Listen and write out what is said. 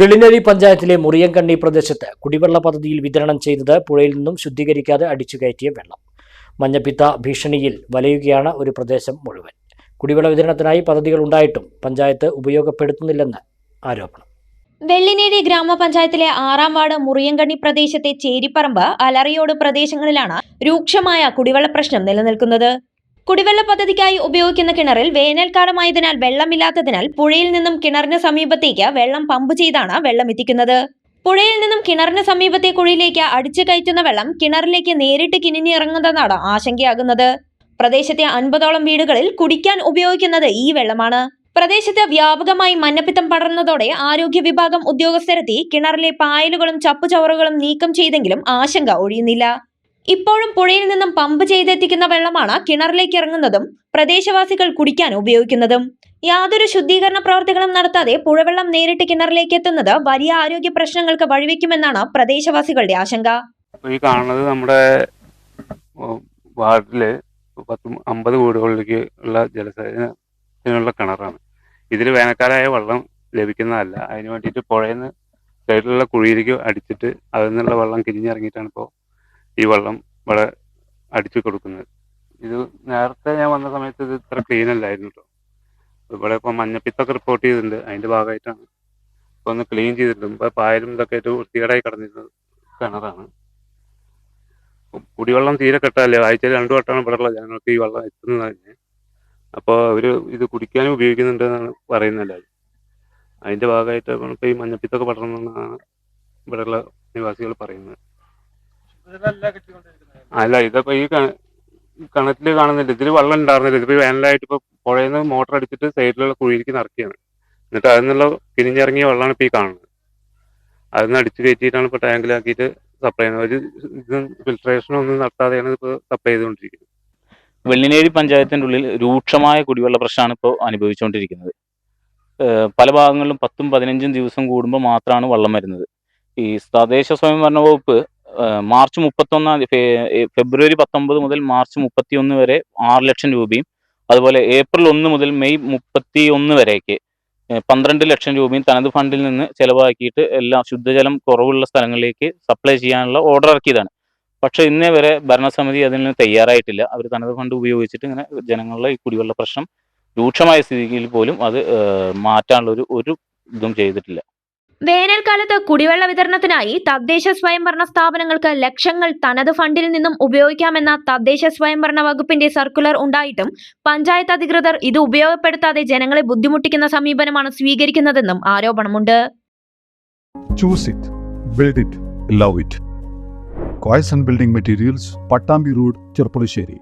വെള്ളിനേഴി പഞ്ചായത്തിലെ മുറിയൻകണ്ണി പ്രദേശത്ത് കുടിവെള്ള പദ്ധതിയിൽ വിതരണം ചെയ്തത് പുഴയിൽ നിന്നും ശുദ്ധീകരിക്കാതെ അടിച്ചുകയറ്റിയ വെള്ളം. മഞ്ഞപ്പിത്ത ഭീഷണിയിൽ വലയുകയാണ് ഒരു പ്രദേശം മുഴുവൻ. കുടിവെള്ള വിതരണത്തിനായി പദ്ധതികൾ ഉണ്ടായിട്ടും പഞ്ചായത്ത് ഉപയോഗപ്പെടുത്തുന്നില്ലെന്ന് ആരോപണം. വെള്ളിനേഴി ഗ്രാമപഞ്ചായത്തിലെ 6-ാം വാർഡ് മുറിയൻകണ്ണി പ്രദേശത്തെ ചേരിപ്പറമ്പ്, അലറിയോട് പ്രദേശങ്ങളിലാണ് രൂക്ഷമായ കുടിവെള്ള പ്രശ്നം നിലനിൽക്കുന്നത്. കുടിവെള്ള പദ്ധതിക്കായി ഉപയോഗിക്കുന്ന കിണറിൽ വേനൽക്കാലമായതിനാൽ വെള്ളമില്ലാത്തതിനാൽ പുഴയിൽ നിന്നും കിണറിന് സമീപത്തേക്ക് വെള്ളം പമ്പ് ചെയ്താണ് വെള്ളം എത്തിക്കുന്നത്. പുഴയിൽ നിന്നും കിണറിന് സമീപത്തെ കുഴിയിലേക്ക് അടിച്ചു കയറ്റുന്ന വെള്ളം കിണറിലേക്ക് നേരിട്ട് കിനിഞ്ഞിറങ്ങുന്നതാണ് ആശങ്കയാകുന്നത്. പ്രദേശത്തെ 50ഓളം വീടുകളിൽ കുടിക്കാൻ ഉപയോഗിക്കുന്നത് ഈ വെള്ളമാണ്. പ്രദേശത്ത് വ്യാപകമായി മഞ്ഞപ്പിത്തം പടർന്നതോടെ ആരോഗ്യ വിഭാഗം ഉദ്യോഗസ്ഥരെത്തി കിണറിലെ പായലുകളും ചപ്പുചവറുകളും നീക്കം ചെയ്തെങ്കിലും ആശങ്ക ഒഴിയുന്നില്ല. ഇപ്പോഴും പുഴയിൽ നിന്നും പമ്പ് ചെയ്തെത്തിക്കുന്ന വെള്ളമാണ് കിണറിലേക്ക് ഇറങ്ങുന്നതും പ്രദേശവാസികൾ കുടിക്കാൻ ഉപയോഗിക്കുന്നതും. യാതൊരു ശുദ്ധീകരണ പ്രവർത്തികളും നടത്താതെ പുഴവെള്ളം നേരിട്ട് കിണറിലേക്ക് എത്തുന്നത് വലിയ ആരോഗ്യ പ്രശ്നങ്ങൾക്ക് വഴിവെക്കുമെന്നാണ് പ്രദേശവാസികളുടെ ആശങ്ക. ഈ കാണുന്നത് നമ്മുടെ വാർഡില് 50 വീടുകളിലേക്ക് ഉള്ള ജലസേചനത്തിനുള്ള കിണറാണ്. ഇതിൽ വേനൽക്കാലമായ വെള്ളം ലഭിക്കുന്നതല്ല. അതിന് വേണ്ടിയിട്ട് പുഴയിൽ നിന്ന് സൈഡിലുള്ള കുഴിയിലേക്ക് അടിച്ചിട്ട് അതിൽ നിന്നുള്ള വെള്ളം കിരിഞ്ഞിറങ്ങിയിട്ടാണ് ഇപ്പോൾ ഈ വെള്ളം ഇവിടെ അടിച്ചു കൊടുക്കുന്നത്. ഇത് നേരത്തെ ഞാൻ വന്ന സമയത്ത് ഇത് ഇത്ര ക്ലീൻ അല്ലായിരുന്നു കേട്ടോ. ഇവിടെ ഇപ്പോൾ മഞ്ഞപ്പിത്തൊക്കെ റിപ്പോർട്ട് ചെയ്തിട്ടുണ്ട്. അതിൻ്റെ ഭാഗമായിട്ടാണ് ഇപ്പോൾ ഒന്ന് ക്ലീൻ ചെയ്തിട്ടുണ്ട്. ഇപ്പോൾ പായലും ഇതൊക്കെ ആയിട്ട് വൃത്തികേടായി കിടന്നിരുന്ന കിണറാണ്. കുടിവെള്ളം തീരെ കിട്ടാല്ലേ. ആഴ്ചയിൽ 2 വട്ടമാണ് ഇവിടെയുള്ള ജനങ്ങൾക്ക് ഈ വെള്ളം എത്തുന്നത് തന്നെ. അപ്പോൾ അവർ ഇത് കുടിക്കാനും ഉപയോഗിക്കുന്നുണ്ട് എന്നാണ് പറയുന്നത്. അതിൻ്റെ ഭാഗമായിട്ട് ഇപ്പോൾ ഈ മഞ്ഞപ്പിത്തൊക്കെ പടർന്നെന്നാണ് ഇവിടെയുള്ള നിവാസികൾ പറയുന്നത്. അല്ല, ഇതിപ്പോ ഈ കിണറ്റില് കാണുന്നില്ല. ഇതിൽ വെള്ളം ഉണ്ടായിരുന്നില്ല. ഇതിപ്പോ വേനലായിട്ട് ഇപ്പൊ പുഴയിൽ നിന്ന് മോട്ടർ അടിച്ചിട്ട് സൈഡിലുള്ള കുഴിയിലേക്ക് നിറക്കിയാണ്. എന്നിട്ട് അതിൽ നിന്നുള്ള കിരിഞ്ഞിറങ്ങിയ വെള്ളമാണ് ഇപ്പൊ ഈ കാണുന്നത്. അതിൽ നിന്ന് അടിച്ചു കയറ്റിയിട്ടാണ് ഇപ്പൊ ടാങ്കിലാക്കിയിട്ട് സപ്ലൈ ചെയ്യുന്നത്. ഒരു ഇത് ഫിൽട്രേഷനൊന്നും നടത്താതെയാണ് ഇപ്പോൾ സപ്ലൈ ചെയ്തുകൊണ്ടിരിക്കുന്നത്. വെള്ളിനേഴി പഞ്ചായത്തിൻ്റെ ഉള്ളിൽ രൂക്ഷമായ കുടിവെള്ള പ്രശ്നമാണ് ഇപ്പോൾ അനുഭവിച്ചുകൊണ്ടിരിക്കുന്നത്. പല ഭാഗങ്ങളിലും 10-15 ദിവസം കൂടുമ്പോൾ മാത്രമാണ് വെള്ളം വരുന്നത്. ഈ തദ്ദേശ സ്വയംഭരണ വകുപ്പ് മാർച്ച് 31 ഫെബ്രുവരി 19 മുതൽ മാർച്ച് 31 വരെ 6 ലക്ഷം രൂപയും, അതുപോലെ ഏപ്രിൽ 1 മുതൽ മെയ് 31 വരേക്ക് 12 ലക്ഷം രൂപയും തനത് ഫണ്ടിൽ നിന്ന് ചെലവാക്കിയിട്ട് എല്ലാം ശുദ്ധജലം കുറവുള്ള സ്ഥലങ്ങളിലേക്ക് സപ്ലൈ ചെയ്യാനുള്ള ഓർഡർ ഇറക്കിയതാണ്. പക്ഷേ ഇന്നേ വരെ ഭരണസമിതി അതിന് തയ്യാറായിട്ടില്ല. അവർ തനത് ഫണ്ട് ഉപയോഗിച്ചിട്ട് ഇങ്ങനെ ജനങ്ങളുടെ ഈ കുടിവെള്ള പ്രശ്നം രൂക്ഷമായ സ്ഥിതിയിൽ പോലും അത് മാറ്റാനുള്ള ഒരു ഇതും ചെയ്തിട്ടില്ല. വേനൽക്കാലത്ത് കുടിവെള്ള വിതരണത്തിനായി തദ്ദേശ സ്വയംഭരണ സ്ഥാപനങ്ങൾക്ക് ലക്ഷങ്ങൾ തനത് ഫണ്ടിൽ നിന്നും ഉപയോഗിക്കാമെന്ന തദ്ദേശ സ്വയംഭരണ വകുപ്പിന്റെ സർക്കുലർ ഉണ്ടായിട്ടും പഞ്ചായത്ത് അധികൃതർ ഇത് ഉപയോഗപ്പെടുത്താതെ ജനങ്ങളെ ബുദ്ധിമുട്ടിക്കുന്ന സമീപനമാണ് സ്വീകരിക്കുന്നതെന്നും ആരോപണമുണ്ട്. Choose it, build it, love it. Coys and Building Materials, Pattambi Road, Cherpalasheri.